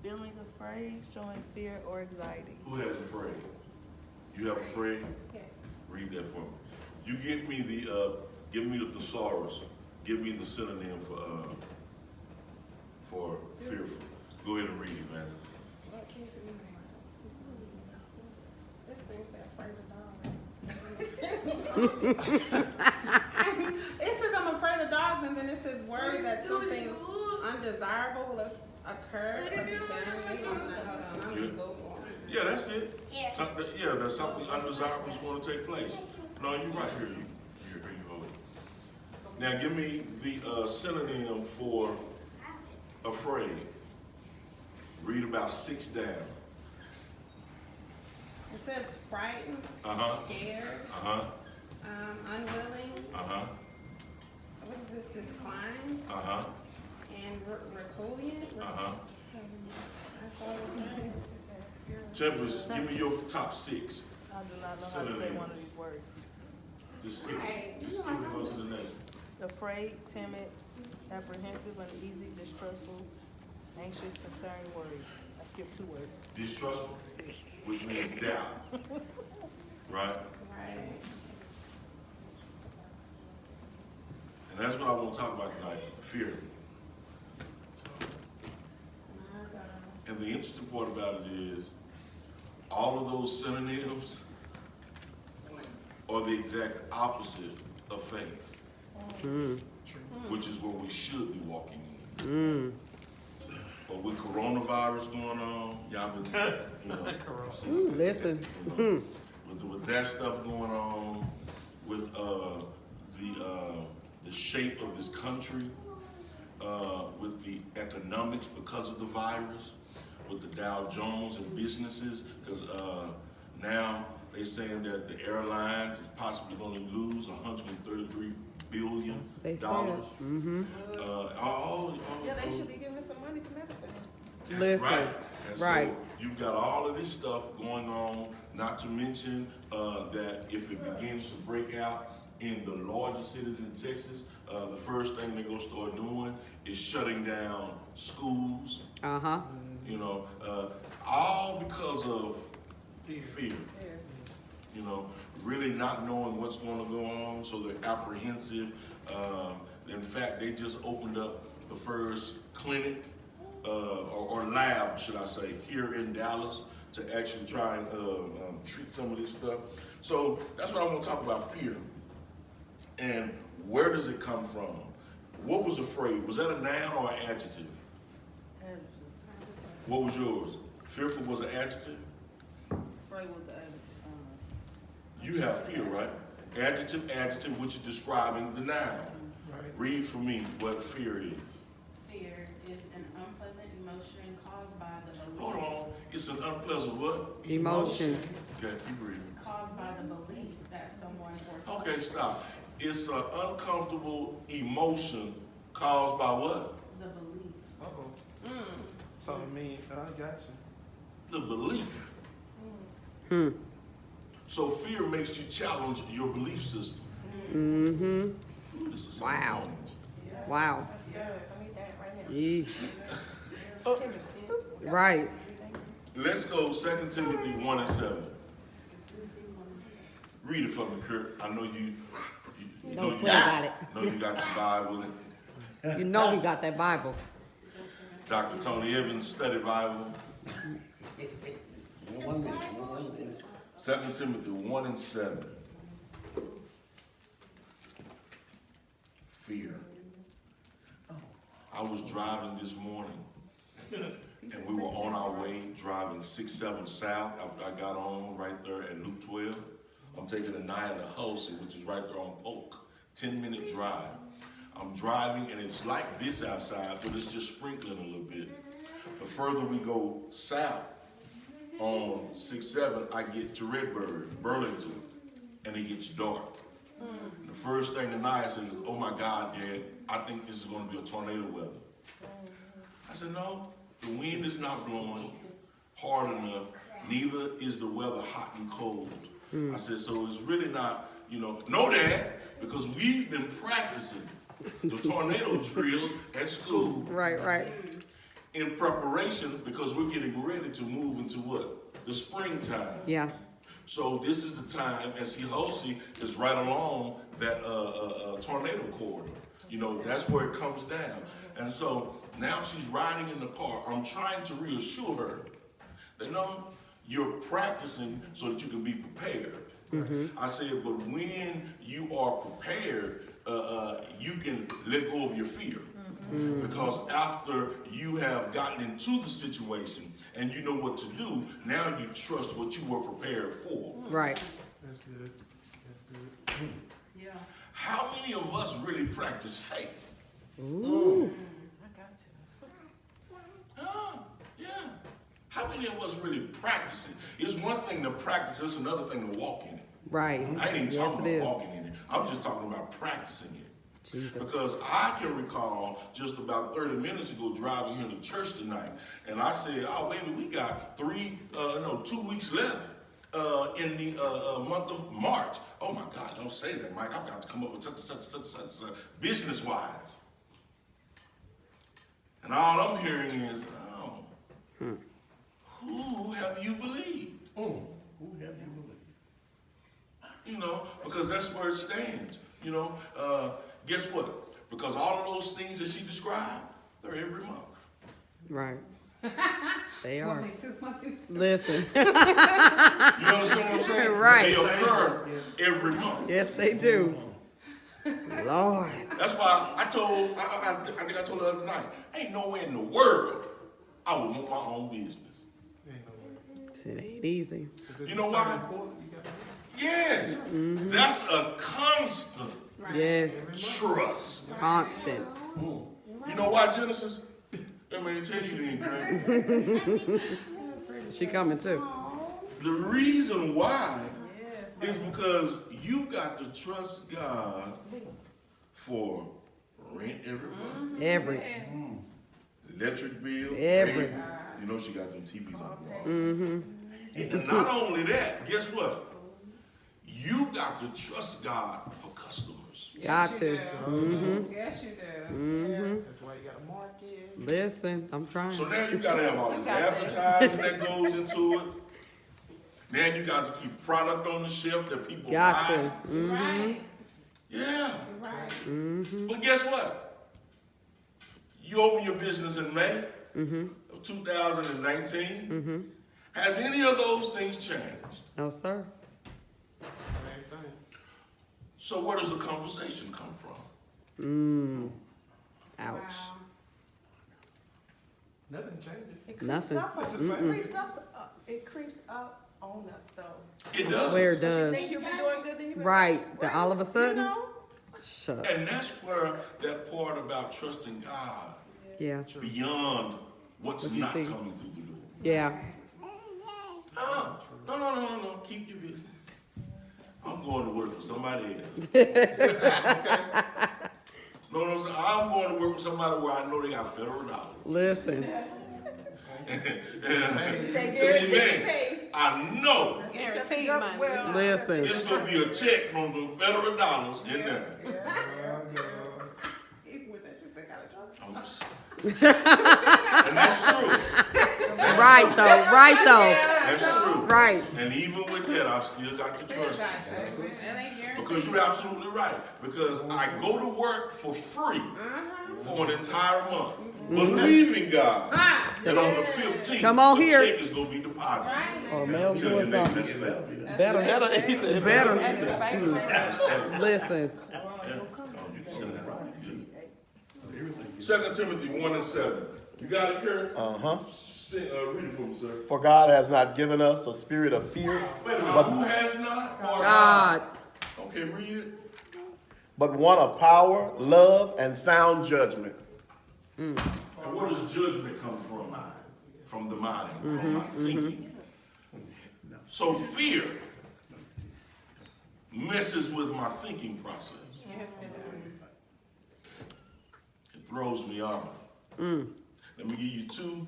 Feeling afraid, showing fear or anxiety. Who has afraid? You have afraid? Yes. Read that for me. You give me the thesaurus. Give me the synonym for fearful. Go ahead and read it, man. What can't you read? This thing said afraid of dogs. It says I'm afraid of dogs, and then it says worry that something undesirable will occur or be done. Hold on, I'm gonna go for it. Yeah, that's it. Something, that something undesirable is going to take place. No, you're right here. You hold it. Now, give me the synonym for afraid. Read about 6 down. It says frightened, scared, unwilling. What is this? Decline. And reculient. That's all it's saying. Tempest, give me your top 6. I do not know how to say one of these words. Just skip it. Just skip it and go to the next one. Afraid, timid, apprehensive, uneasy, distrustful, anxious, concerned, worried. I skipped 2 words. Distrustful, which means doubt. Right? Right. And that's what I want to talk about tonight, fear. My God. And the interesting part about it is, all of those synonyms are the exact opposite of faith, which is what we should be walking in. But with coronavirus going on, y'all been, Listen. with that stuff going on, with the shape of this country, with the economics because of the virus, with the Dow Jones and businesses, because now they're saying that the airlines is possibly going to lose $133 billion. They said. Yeah, they should be giving some money to medicine. Listen. Right. And Right. So you've got all of this stuff going on, not to mention that if it begins to break out in the larger cities in Texas, the first thing they're going to start doing is shutting down schools. You know, all because of fear. You know, really not knowing what's going to go on, so they're apprehensive. In fact, they just opened up the first clinic or lab, should I say, here in Dallas to actually try and treat some of this stuff. So that's what I want to talk about, fear. And where does it come from? What was afraid? Was that a noun or an adjective? What was yours? Fearful was an adjective? Afraid was the adjective. You have fear, right? Adjective, which is describing the noun. Read for me what fear is. Fear is an unpleasant emotion caused by the belief. Hold on. It's an unpleasant what? Emotion. Okay, keep reading. Caused by the belief that someone or Okay, stop. It's an uncomfortable emotion caused by what? the belief. So I mean, I got you. The belief. So fear makes you challenge your belief system. Ooh, this is something Wow. wrong. Wow. Yeah, I need that right now. Yeesh. Right. Let's go 2 Timothy 1 and 7. Read it for me, Kurt. I know you Don't play about it. know you got your Bible. You know we got that Bible. Dr. Tony Evans study Bible. 2 Timothy 1 and 7. Fear. I was driving this morning, and we were on our way driving 67 South. I got on right there at Loop 12. I'm taking a Naya to Hulsey, which is right there on Polk. 10-minute drive. I'm driving, and it's like this outside, but it's just sprinkling a little bit. The further we go south on 6-7, I get to Redbird, Burlington, and it gets dark. The first thing the Naya says is, "Oh my God, Dad, I think this is going to be a tornado weather." I said, "No, the wind is not blowing hard enough. Neither is the weather hot and cold." I said, "So it's really not, no, Dad, because we've been practicing the tornado drill at school." Right. in preparation because we're getting ready to move into what? The springtime. Yeah. So this is the time, and Sehosi is right along that tornado corridor. You know, that's where it comes down. And so now she's riding in the car. I'm trying to reassure her that no, you're practicing so that you can be prepared. I said, but when you are prepared, you can let go of your fear. Because after you have gotten into the situation and you know what to do, now you trust what you were prepared for. Right. That's good. That's good. Yeah. How many of us really practice faith? Ooh. I got you. Yeah. How many of us really practice it? It's one thing to practice, it's another thing to walk in it. Right. I ain't even Yes, talking it about is. walking in it. I'm just talking about practicing it. Jesus. Because I can recall just about 30 minutes ago driving here to church tonight, and I said, oh, baby, we got 2 weeks left in the month of March. Oh, my God, don't say that, Mike. I've got to come up with such, business-wise. And all I'm hearing is, who have you believed? Who have you believed? You know, because that's where it stands. You know, guess what? Because all of those things that she described, they're every month. Right. They What are. makes this money? Listen. You understand what I'm saying? Right. They occur every month. Yes, they do. Lord. That's why I think I told her the other night, ain't nowhere in the world I would want my own business. Ain't no way. It ain't easy. You know why? Yes. That's a constant Yes. trust. Constant. You know why, Genesis? Let me tell you then, Greg. She coming too. The reason why is because you got to trust God for rent every month, Every. electric bill, Every. cable. You know she got them TVs on. And not only that, guess what? You got to trust God for customers. Got to. Yes, you do. That's why you got to market. Listen, I'm trying. So now you got to have all this advertising that goes into it. Now you got to keep product on the shelf that people Got buy. to. Right. Yeah. Right. But guess what? You open your business in May of 2019. Has any of those things changed? No, sir. Same thing. So where does the conversation come from? Ouch. Wow. Nothing changes. It creeps Nothing. up. It's the It same. creeps up. It creeps up on us though. It does. Where it So you does. think you'll be doing good, then you be Right. like, Then all of a sudden. You know? Shut. And that's where that part about trusting God Yeah. beyond what's What you not see. coming through the door. Yeah. No. Keep your business. I'm going to work for somebody else. No, what I'm saying? I'm going to work with somebody where I know they got federal dollars. Listen. They Tell you, guarantee man, pay. I know Guaranteed money. Well, Listen. it's going to be a check from the federal dollars in there. With that, you still gotta trust. I'm just- and that's true. That's Right true. though. Right though. That's true. Right. And even with that, I've still got to trust That you. ain't guaranteed. Because you're absolutely right. Because I go to work for free for an entire month, believing God that on the 15th, Come on the here. check is going to be deposited. Oh, Mel Tell doing you, nigga, something. that's faith. Better. He said Better. That's faith. Listen. Yeah. Oh, you can send that out. Good. 2 Timothy 1:7. You got it, Kurt? Read it for me, sir. For God has not given us a spirit of fear, Wait a minute. Who has not? Or God. Okay, read it. but one of power, love, and sound judgment. And where does judgment come from? From the mind, from my thinking. So fear messes with my thinking process. It throws me off. Let me give you 2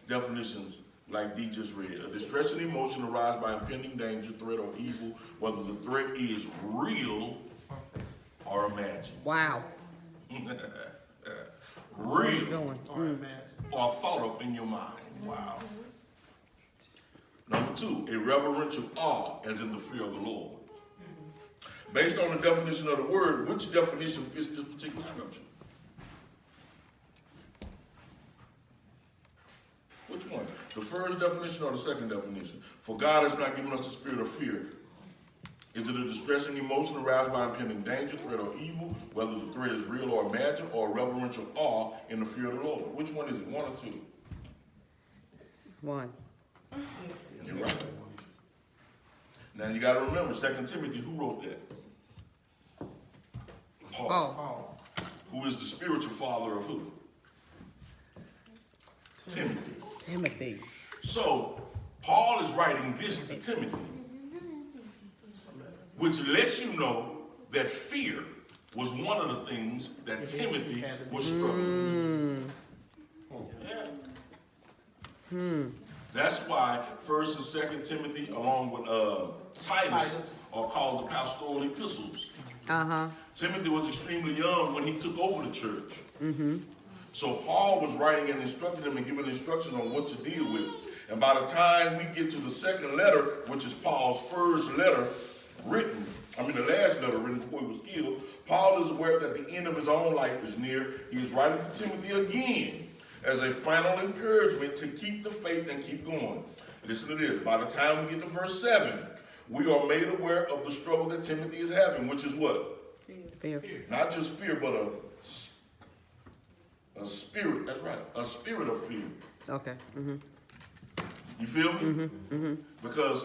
definitions like Dee just read. A distressing emotion arised by impending danger, threat, or evil, whether the threat is real or imagined. Wow. Real Going. or imagine. or thought up in your mind. Wow. Number two, a reverential awe, as in the fear of the Lord. Based on the definition of the word, which definition fits this particular scripture? Which one? The first definition or the second definition? For God has not given us a spirit of fear. Is it a distressing emotion aroused by impending danger, threat, or evil, whether the threat is real or imagined, or a reverential awe in the fear of the Lord? Which one is it? One or two? One. You're right. Now you got to remember, 2 Timothy, who wrote that? Paul. Oh. Who is the spiritual father of who? Timothy. Timothy. So, Paul is writing this to Timothy, which lets you know that fear was one of the things that Timothy was struggling with. That's why 1st and 2nd Timothy, along with Titus, are called the pastoral epistles. Timothy was extremely young when he took over the church. So Paul was writing and instructing them and giving instructions on what to deal with. And by the time we get to the second letter, which is Paul's first letter written, the last letter written before he was killed, Paul is aware that the end of his own life is near. He is writing to Timothy again as a final encouragement to keep the faith and keep going. Listen to this. By the time we get to verse 7, we are made aware of the struggle that Timothy is having, which is what? Fear. Not just fear, but a spirit. That's right. A spirit of fear. Okay. You feel me? Because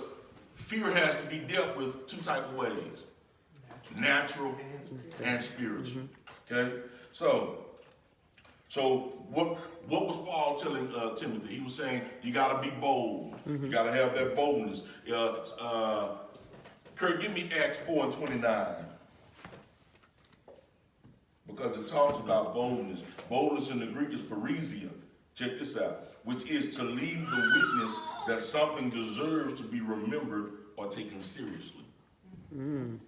fear has to be dealt with two type of ways. Natural and spiritual. Okay? So what was Paul telling Timothy? He was saying, you got to be bold. You got to have that boldness. Kurt, give me Acts 4:29. Because it talks about boldness. Boldness in the Greek is parrhesia. Check this out. Which is to leave the witness that something deserves to be remembered or taken seriously.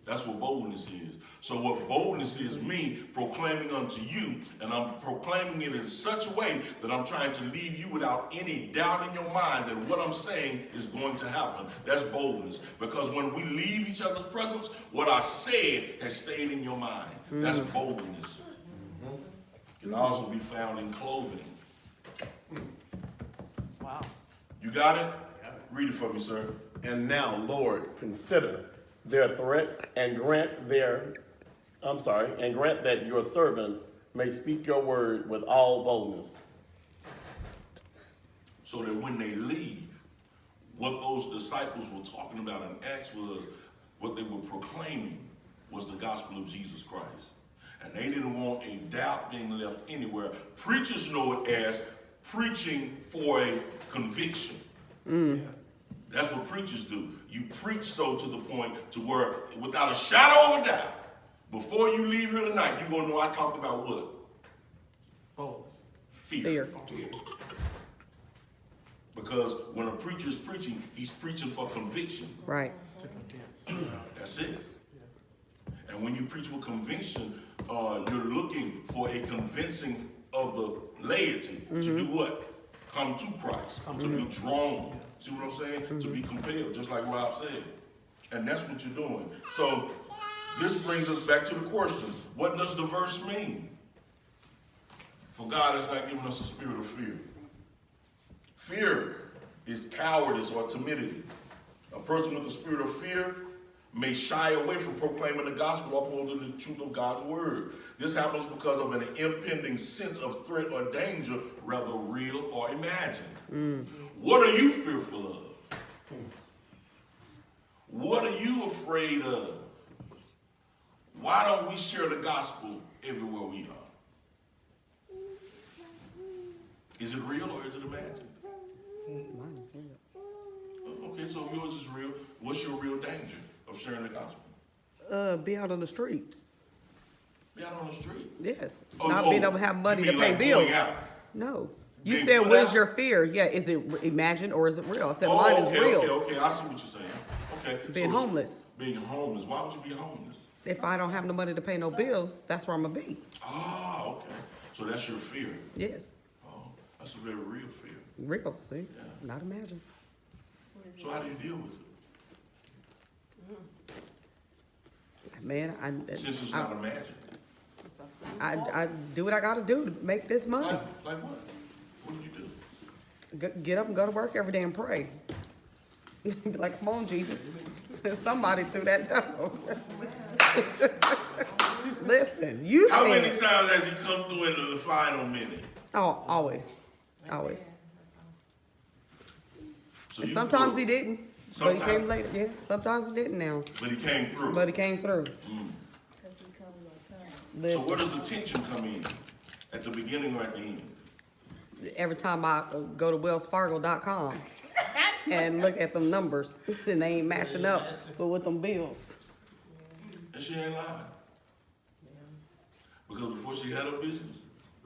That's what boldness is. So what boldness is me proclaiming unto you, and I'm proclaiming it in such a way that I'm trying to leave you without any doubt in your mind that what I'm saying is going to happen. That's boldness. Because when we leave each other's presence, what I said has stayed in your mind. That's boldness. It can also be found in clothing. Wow. You got it? Read it for me, sir. And now, Lord, consider their threats and grant that your servants may speak your word with all boldness. So that when they leave, what those disciples were talking about in Acts was what they were proclaiming was the gospel of Jesus Christ. And they didn't want a doubt being left anywhere. Preachers know it as preaching for a conviction. That's what preachers do. You preach so to the point to where, without a shadow of a doubt, before you leave here tonight, you're going to know I talked about what? Boldness. Fear. Because when a preacher is preaching, he's preaching for conviction. Right. To convince. That's it. And when you preach with conviction, you're looking for a convincing of the laity to do what? Come to Christ, to be drawn. See what I'm saying? To be compelled, just like Rob said. And that's what you're doing. So this brings us back to the question. What does the verse mean? For God has not given us a spirit of fear. Fear is cowardice or timidity. A person with a spirit of fear may shy away from proclaiming the gospel or upholding the truth of God's word. This happens because of an impending sense of threat or danger, whether real or imagined. What are you fearful of? What are you afraid of? Why don't we share the gospel everywhere we are? Is it real or is it imagined? Mine is real. Okay, so if yours is real, what's your real danger of sharing the gospel? Be out on the street. Be out on the street. Yes. Not being able to have money to pay bills. Going out? No. You Being said, put what is out? your fear? Yeah, is it imagined or is it real? I said, mine is real. Okay, I see what you're saying. Okay. Being so it's homeless. Being homeless. Why would you be homeless? If I don't have no money to pay no bills, that's where I'm going to be. Ah, okay. So that's your fear. Yes. Oh. That's a very real fear. Real, see? Yeah. Not imagine. So how do you deal with Man, it? Since it's not imagined. I do what I gotta do to make this money. Like what? What do you do? Get up and go to work every day and pray. Be like, come on, Jesus. Send somebody through that door. Listen, you How many said. times has he come through in the final minute? Oh, always. Always. So you Sometimes go- he didn't. But he Sometimes. came later. Yeah, sometimes he didn't now. But he came through. But he came through. Cause he comes on time. So Listen, where does the tension come in? At the beginning or at the end? every time I go to wellsfargo.com and look at them numbers, and they ain't matching up with them bills. And she ain't lying. Because before she had her business,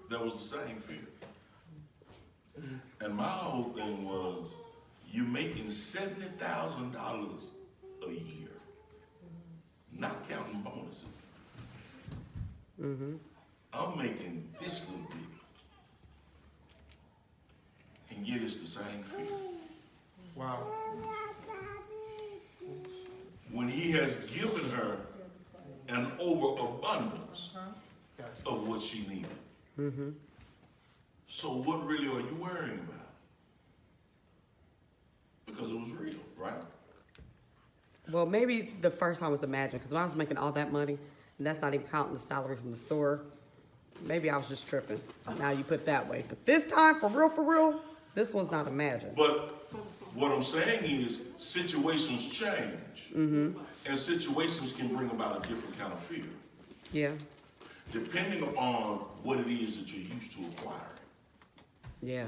that was the same fear. And my whole thing was, you're making $70,000 a year, not counting bonuses. I'm making this little bit. And yet it's the same fear. Wow. When he has given her an overabundance of what she needed. So what really are you worrying about? Because it was real, right? Well, maybe the first time was imagined, because when I was making all that money, and that's not even counting the salary from the store, maybe I was just tripping. Now you put it that way. But this time, for real, this one's not imagined. But what I'm saying is situations change. And situations can bring about a different kind of fear, Yeah, depending upon what it is that you're used to acquiring. yeah.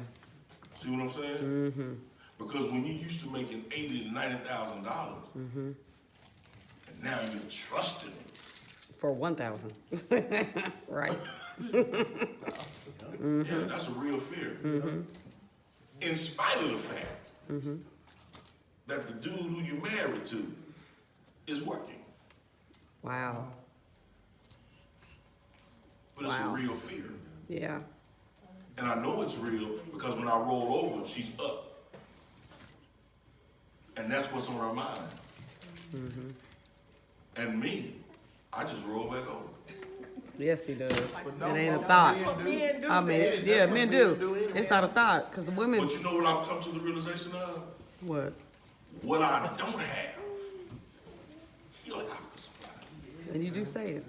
See what I'm saying? Because when you're used to making $80,000 to $90,000, and now you're trusting it. For 1,000. Right. Yeah, that's a real fear. In spite of the fact that the dude who you're married to is working. Wow. But it's a Wow. real fear. Yeah. And I know it's real because when I roll over, she's up. And that's what's on her mind. And me, I just roll back over. Yes, he does. But It no, ain't a most thought. men do I mean, that. yeah, That's men what do. anyway. It's not a thought, because the women, But you know what I've come to the realization of? what? What I don't have, he'll have to supply. And you do say it.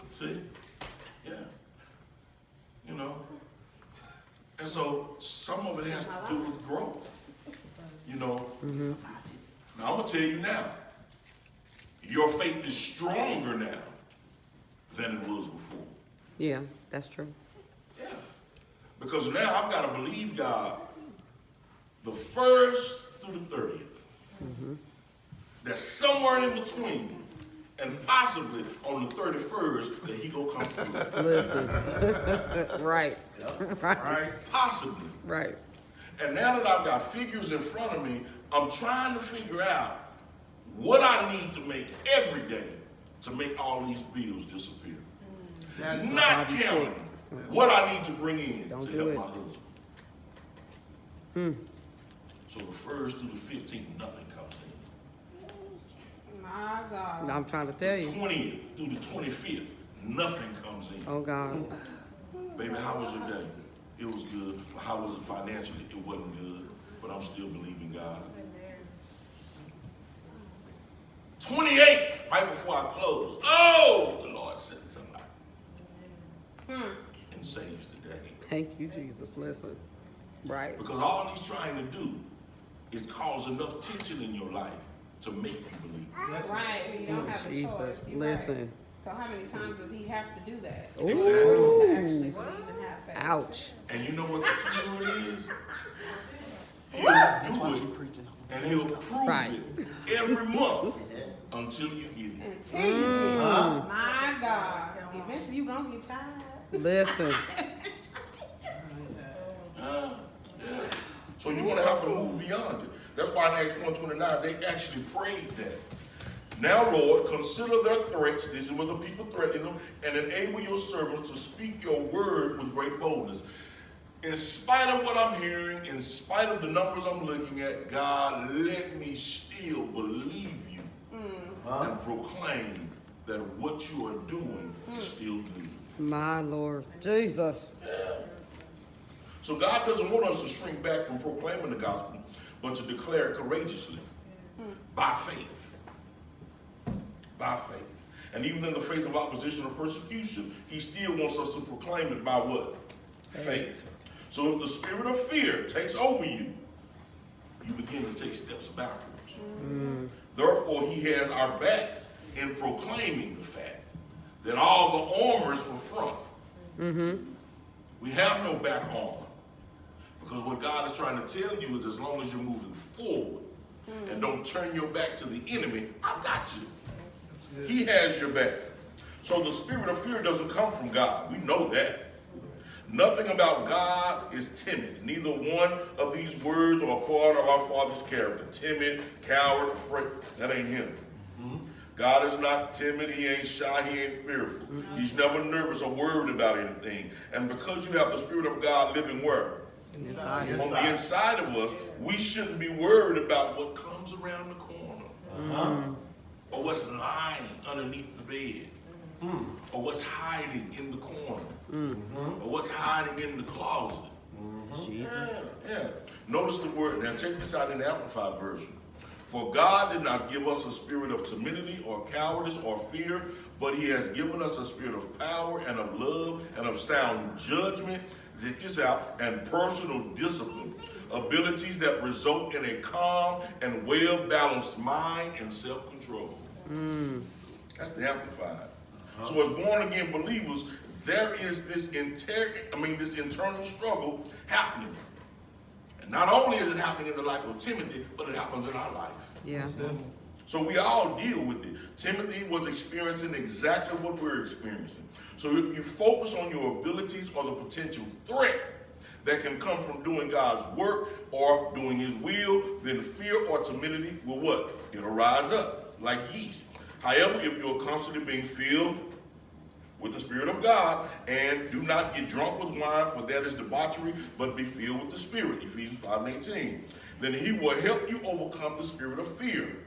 See? Yeah. You know? And so some of it has to do with growth. You know? Now I'm gonna tell you now, your faith is stronger now than it was before. Yeah, that's true. Yeah. Because now I've got to believe God the 1st through the 30th. That's somewhere in between. And possibly on the 31st that he gonna come through. Listen. Right. Right. Right? Possibly. Right. And now that I've got figures in front of me, I'm trying to figure out what I need to make every day to make all these bills disappear. That's Not Bobby counting said. what I need to bring in Don't to do help it. my husband. So the 1st through the 15th, nothing comes in. My God. I'm trying to tell you. 20th through the 25th, nothing comes in. Oh, God. Baby, how was your day? It was good. How was it financially? It wasn't good, but I'm still believing God. 28th, right before I close. Oh, the Lord sent somebody and saves today. Thank you, Jesus. Listen. Right. Because all he's trying to do is cause enough tension in your life to make you believe. Right, when you don't have a Jesus. choice. You're right. Listen. So how many times does he have to do that? Exactly. To actually believe and have faith? Ouch. And you know what the key word is? He'll do it, and he'll prove Right. it every month until you get it. Until you get it. My God. Eventually you gonna get tired. Listen. Yeah. So you're gonna have to move beyond it. That's why in Acts 1:29, they actually prayed that. Now, Lord, consider their threats, these are the people threatening them, and enable your servants to speak your word with great boldness. In spite of what I'm hearing, in spite of the numbers I'm looking at, God, let me still believe you and proclaim that what you are doing is still good. My Lord Jesus. So God doesn't want us to shrink back from proclaiming the gospel, but to declare it courageously, by faith. By faith. And even in the face of opposition or persecution, he still wants us to proclaim it by what? Faith. So if the spirit of fear takes over you, you begin to take steps backwards. Therefore, he has our backs in proclaiming the fact that all the armor is for front. We have no back armor. Because what God is trying to tell you is as long as you're moving forward and don't turn your back to the enemy, I've got you. He has your back. So the spirit of fear doesn't come from God. We know that. Nothing about God is timid. Neither one of these words are a part of our Father's character. Timid, coward, afraid. That ain't him. God is not timid. He ain't shy. He ain't fearful. He's never nervous or worried about anything. And because you have the Spirit of God living where? On the inside of us, we shouldn't be worried about what comes around the corner. Or what's lying underneath the bed. Or what's hiding in the corner. Or what's hiding in the closet. Yeah. Notice the word. Now check this out in the Amplified version. For God did not give us a spirit of timidity or cowardice or fear, but he has given us a spirit of power and of love and of sound judgment. Check this out. And personal discipline. Abilities that result in a calm and well-balanced mind and self-control. That's the Amplified. So as born-again believers, there is this internal struggle happening. And not only is it happening in the life of Timothy, but it happens in our life. Yeah. So we all deal with it. Timothy was experiencing exactly what we're experiencing. So if you focus on your abilities or the potential threat that can come from doing God's work or doing his will, then fear or timidity will what? It'll rise up like yeast. However, if you're constantly being filled with the Spirit of God, and do not get drunk with wine, for that is debauchery, but be filled with the Spirit, Ephesians 5:18. Then he will help you overcome the spirit of fear.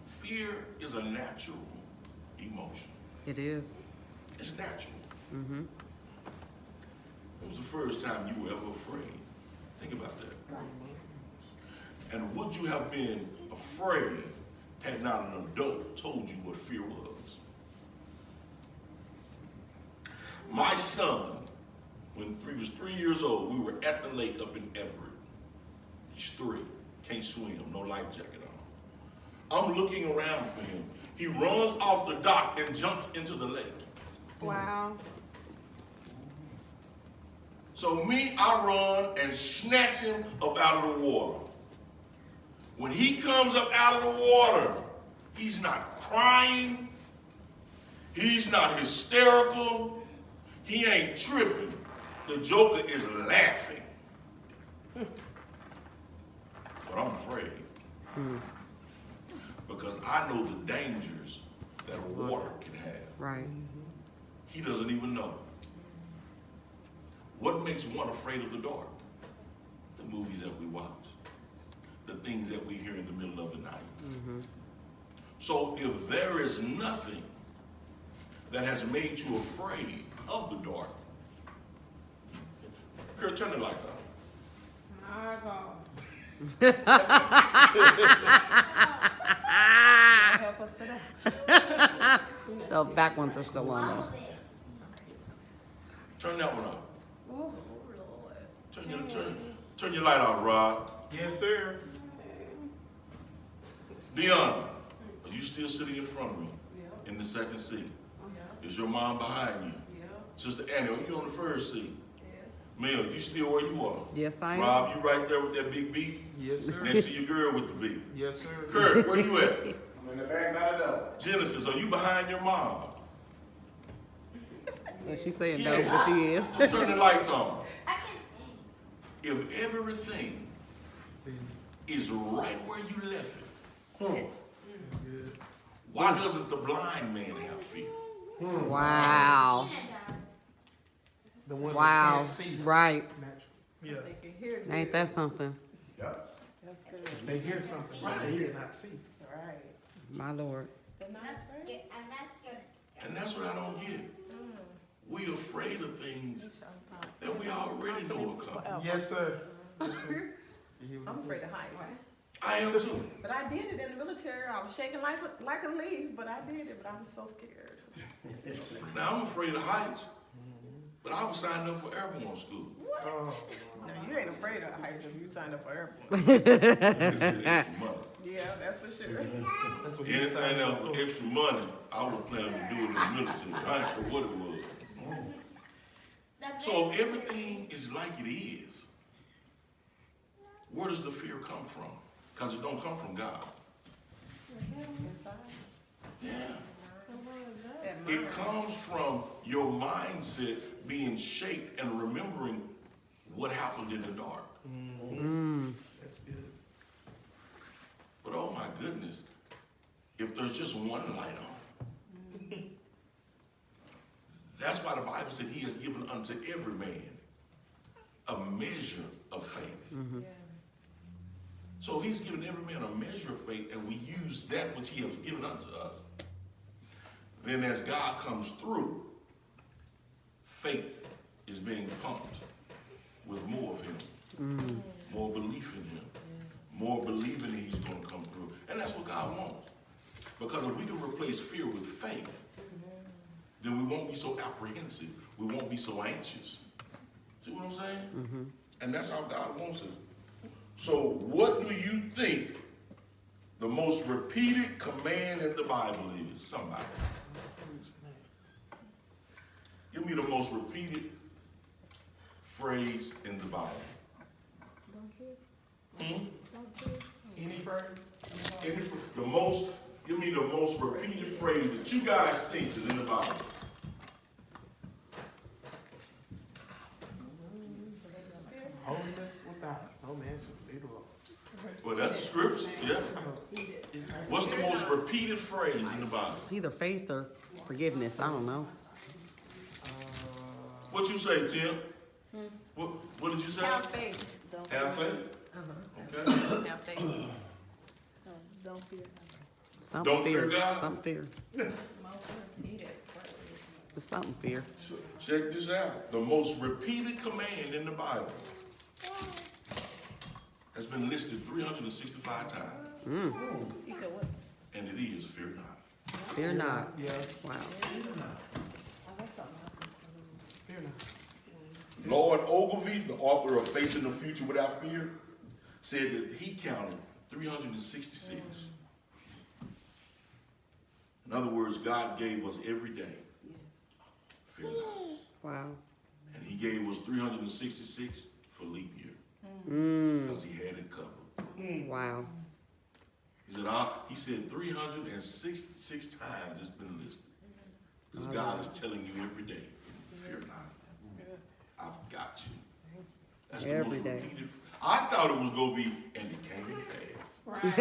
Fear is a natural emotion. It is. It's natural. When was the first time you were ever afraid? Think about that. And would you have been afraid had not an adult told you what fear was? My son, when he was 3 years old, we were at the lake up in Everett. He's 3, can't swim, no life jacket on. I'm looking around for him. He runs off the dock and jumps into the lake. Wow. So I run and snatch him up out of the water. When he comes up out of the water, he's not crying. He's not hysterical. He ain't tripping. The joker is laughing. But I'm afraid. Because I know the dangers that water can have. Right. He doesn't even know. What makes one afraid of the dark? The movies that we watch. The things that we hear in the middle of the night. So if there is nothing that has made you afraid of the dark, Kurt, turn the lights on. My God. Help us today. The back ones are still on though. Turn that one on. Ooh. Turn your light off, Rod. Yes, sir. Deanna, are you still sitting in front of me in the second seat? Is your mom behind you? Sister Annie, are you on the first seat? Mel, you still where you are? Yes, I am. Rob, you right there with that big B? Yes, sir. Next to your girl with the B. Yes, sir. Kurt, where you at? I'm in the back by the door. Genesis, are you behind your mom? Well, she's saying no, Yeah. but she is. Turn the lights on. If everything is right where you left it, Good. Why doesn't the blind man have fear? Wow. The one Wow. that can't see. Right. Yeah. They can hear it. Ain't that something? That's good. They hear something, but they hear not see. Right. My Lord. They're not afraid. And that's what I don't get. We afraid of things that we already know are coming. Yes, sir. Yes, sir. I'm afraid of heights. I am too. But I did it in the military. I was shaking like a leaf, but I did it. But I was so scared. Now I'm afraid of heights, but I was signed up for airborne school. Oh, Now, you ain't afraid of heights if you signed up for airborne. It's extra money. Yeah, that's for sure. that's what he Anything decided else for. for extra money, I was planning to do it in the military. I didn't care what it was. So if everything is like it is, where does the fear come from? Because it don't come from God. Yeah. It comes from your mindset being shaped and remembering what happened in the dark. That's good. But oh my goodness, if there's just one light on, that's why the Bible said he has given unto every man a measure of faith. So he's given every man a measure of faith, and we use that which he has given unto us. Then as God comes through, faith is being pumped with more of him, more belief in him, more believing that he's going to come through. And that's what God wants. Because if we can replace fear with faith, then we won't be so apprehensive. We won't be so anxious. See what I'm saying? And that's how God wants us. So what do you think the most repeated command in the Bible is? Somebody. Give me the most repeated phrase in the Bible. Any phrase? Give me the most repeated phrase that you guys think is in the Bible. Holiness without no man shall see the Lord. Well, that's the scripture, yeah. What's the most repeated phrase in the Bible? It's either faith or forgiveness. I don't know. What you say, Tim? What did you say? Have faith. Have faith? Okay. Have faith. Don't fear. Something Don't fear God? Something fear. It's something fear. Check this out. The most repeated command in the Bible has been listed 365 times. He said what? And it is fear not. Fear not. Yeah. Wow. Fear not. Lord Ogilvie, the author of Facing the Future Without Fear, said that he counted 366. In other words, God gave us every day. Fear not. Wow. And he gave us 366 for leap year. Because he had it covered. Wow. He said 366 times it's been listed. Because God is telling you every day, fear not. I've got you. That's the Every most day. repeated. I thought it was going to be, and it came to pass. Right.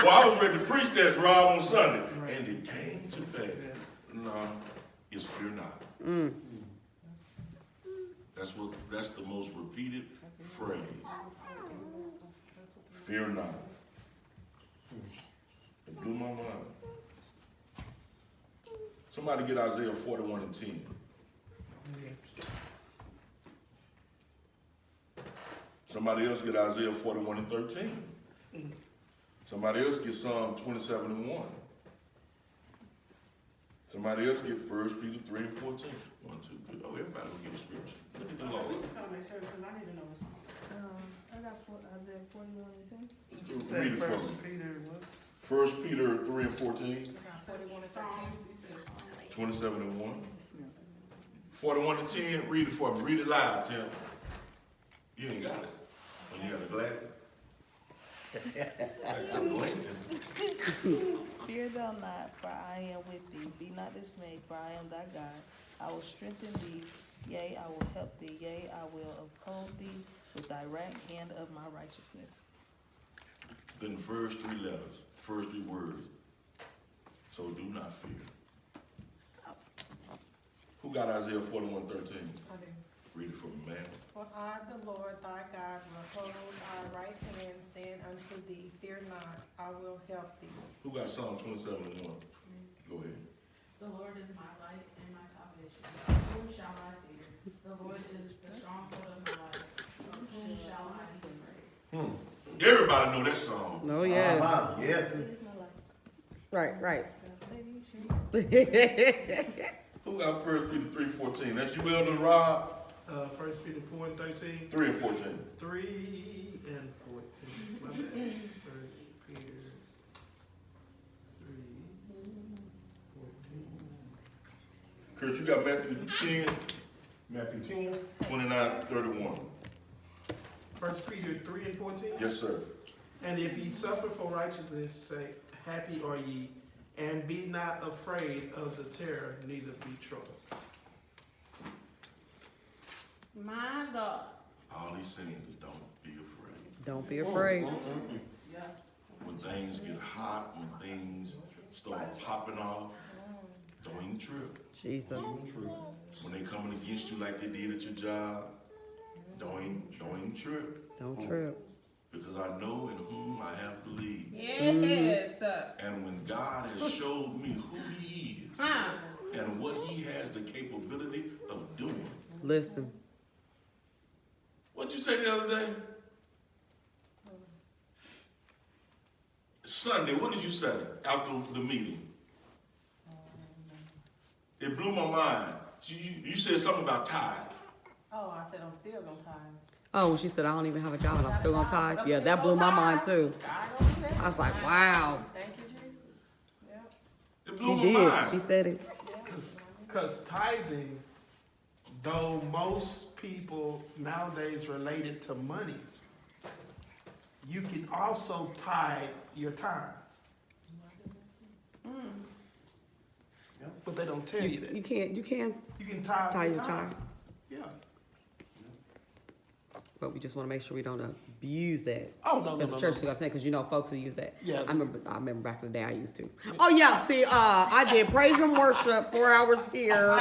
Well, I was ready to preach that, Rob, on Sunday. And it came to pass. No, it's fear not. That's the most repeated phrase. Fear not. It blew my mind. Somebody get Isaiah 41 and 10. Somebody else get Isaiah 41 and 13. Somebody else get Psalm 27 and 1. Somebody else get 1 Peter 3 and 14. 1, 2, 3. Oh, everybody will get a scripture. Look at the Lord. Make sure, because I need to know what's wrong. I got Isaiah 41 and 10. Read it for me. First Peter, what? 1 Peter 3 and 14. 41 and 13. Psalms, you said Psalms. 27 and 1. 41 and 10. Read it for me. Read it loud, Tim. You ain't got it. When you got the glasses. I'm blinking. Fear thou not, for I am with thee. Be not dismayed, for I am thy God. I will strengthen thee. Yea, I will help thee. Yea, I will uphold thee with thy right hand of my righteousness. Then the first three letters, first three words, So do not fear. Who got Isaiah 41:13? Read it for me, man. For I, the Lord thy God, will hold thy right hand, saying unto thee, Fear not, I will help thee. Who got Psalm 27:1? Go ahead. The Lord is my light and my salvation. Whom shall I fear? The Lord is the stronghold of my life. Of whom shall I be afraid? Everybody know that song. Oh, yeah. Yes. Right. Who got 1 Peter 3:14? That's you, Elder Rob. 1 Peter 4:13. 3 and 14. 3 and 14. My bad. 1 Peter 3, 14. Kurt, you got Matthew 10, Matthew 10. 29, 31. 1 Peter 3 and 14. Yes, sir. And if ye suffer for righteousness' sake, happy are ye, and be not afraid of the terror, neither be troubled. My God. All he's saying is don't be afraid. Don't be afraid. When things get hot, when things start popping off, don't even trip. Jesus. When they coming against you like they did at your job, don't even trip. Don't trip. Because I know in whom I have believed. Yes. And when God has showed me who he is and what he has the capability of doing. Listen. What'd you say the other day? Sunday, what did you say after the meeting? It blew my mind. You said something about tithe. Oh, I said I'm still gonna tithe. Oh, when she said, I don't even have a job and I'm still gonna tithe. Yeah, that blew my mind too. God gonna do that. I was like, wow. Thank you, Jesus. Yep. It She blew my did. mind. She said it. Because tithing, though most people nowadays relate it to money, you can also tithe your time. But they don't tell you that. You can You can tithe tie your your time. time, Yeah. but we just wanna make sure we don't abuse that. Oh, no, As a church, I saying, because you know folks who use that. Yeah. I remember back in the day I used to. Oh yeah, see, I did praise and worship 4 hours here,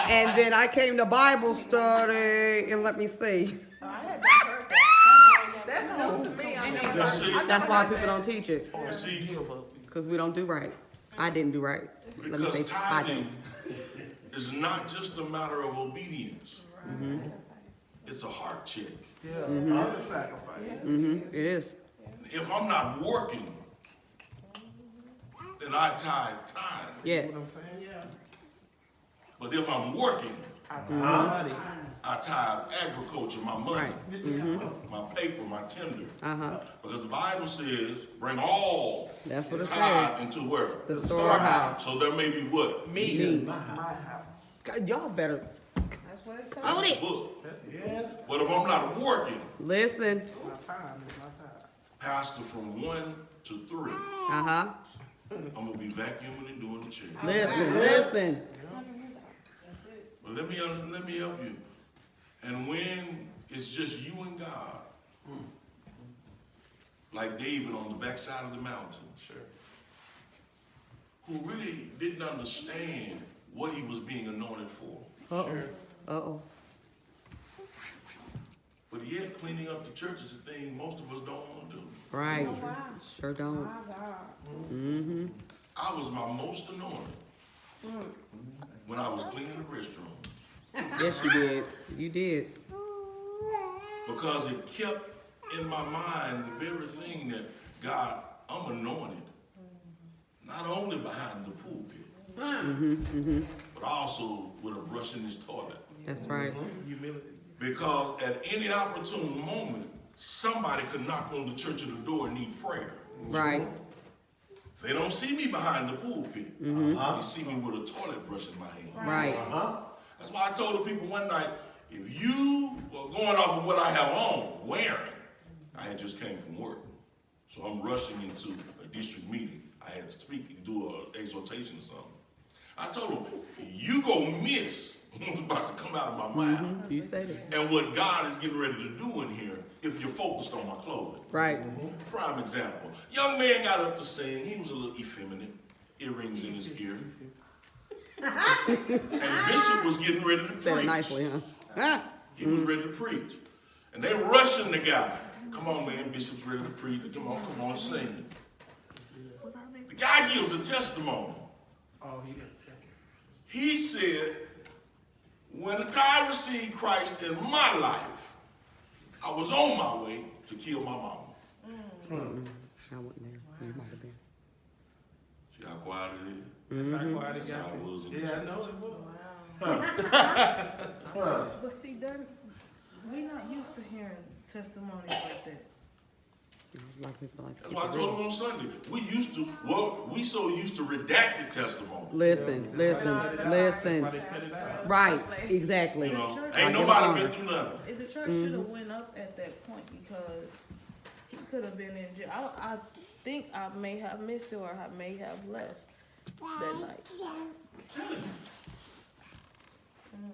and then I came to Bible study, and let me see. I had been heard that. That's new to me. I mean, That's it. That's why people don't teach it, You see, because we don't do right. I didn't do right. Let me because say I tithing didn't. is not just a matter of obedience. It's a heart check. Yeah, honor sacrifice. It is. If I'm not working, then I tithe time. Yes. You know what I'm saying? Yeah. But if I'm working, I tithe money. I tithe agriculture, my money, Right. my paper, my tender. Uh-huh. Because the Bible says, bring all That's what it tithe says. into where? The storehouse. So there may be what? Me, my house. God, y'all better that's what it comes. That's Own the it. book. Yes. But if I'm not working, listen. My time is my time. pastor, from 1 to 3, Uh-huh. I'm gonna be vacuuming and doing the church. Listen. But let me help you. And when it's just you and God, like David on the backside of the mountain, Sure. who really didn't understand what he was being anointed for, Uh-oh. but yet cleaning up the church is a thing most of us don't want to do. Right. Oh, wow. Sure don't. My God. Mm-hmm. I was my most anointed when I was cleaning the restroom, Yes, you did. You did. because it kept in my mind the very thing that God, I'm anointed, not only behind the pulpit, but also with a brush in his toilet. That's right. Humility. Because at any opportune moment, somebody could knock on the church of the door and need prayer. Right. They don't see me behind the pulpit. They see me with a toilet brush in my hand. Right. That's why I told the people one night, if you were going off of what I have on, wearing, I had just came from work. So I'm rushing into a district meeting. I had to speak, do an exhortation or something. I told them, you go miss what's about to come out of my mouth. You said it. And what God is getting ready to do in here if you're focused on my clothing. Right. Prime example. Young man got up to sing. He was a little effeminate. earrings in his ear. And Bishop was getting ready to Said it preach. nicely, huh? He was ready to preach. And they rushing the guy. Come on, man, Bishop's ready to preach. Come on, sing. The guy gives a testimony. Oh, he got a second. He said, when I received Christ in my life, I was on my way to kill my mama. I wasn't there. You might have been. See how quiet it is? That's how quiet it That's got. how it was in the Yeah, I church. know it was. But see, we not used to hearing testimonies like that. Like people like That's why I told him on Sunday. We so used to redacted testimony. Listen. That's why they cut it out. Right, exactly. You know, Church- ain't Like nobody in been through nothing. If the church should have went up at that point because he could have been in jail. I think I may have missed it or I may have left that night. I'm telling you.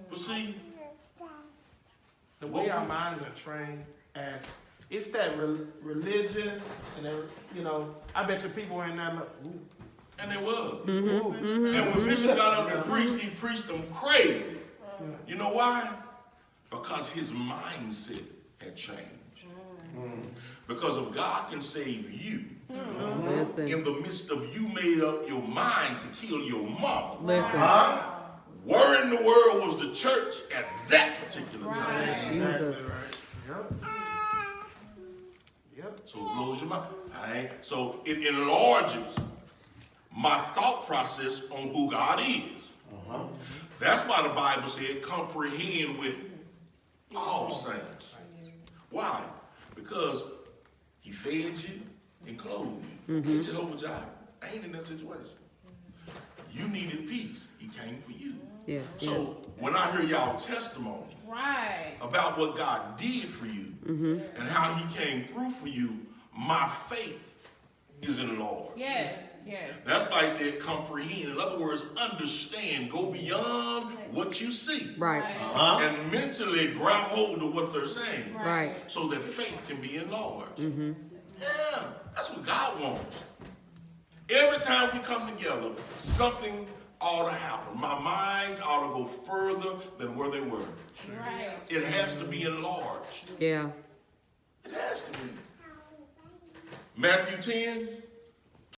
But see, The way our minds are trained as it's that religion, and then, you know, I bet you people ain't that much. Ooh, and it was. ooh. And when Bishop got up and preached, he preached them crazy. You know why? Because his mindset had changed. Because if God can save you Listen, in the midst of you made up your mind to kill your mama, listen. where in the world was the church at that particular time? Jesus. Exactly right. Yep. Yep. So it blows your mind. So it enlarges my thought process on who God is. That's why the Bible said comprehend with all saints. Why? Because he fed you and clothed you. Okay, Jehovah Jireh. I ain't in that situation. You needed peace. He came for you. Yes, yes. So when I hear y'all testimonies Right. about what God did for you and how he came through for you, my faith is enlarged. Yes. Yes. That's why he said comprehend. In other words, understand, go beyond what you see. Right, And mentally grab hold of what they're saying right. so that faith can be enlarged. Yeah, that's what God wants. Every time we come together, something ought to happen. My minds ought to go further than where they were. Right. It has to be enlarged. Yeah. It has to be. Matthew 10,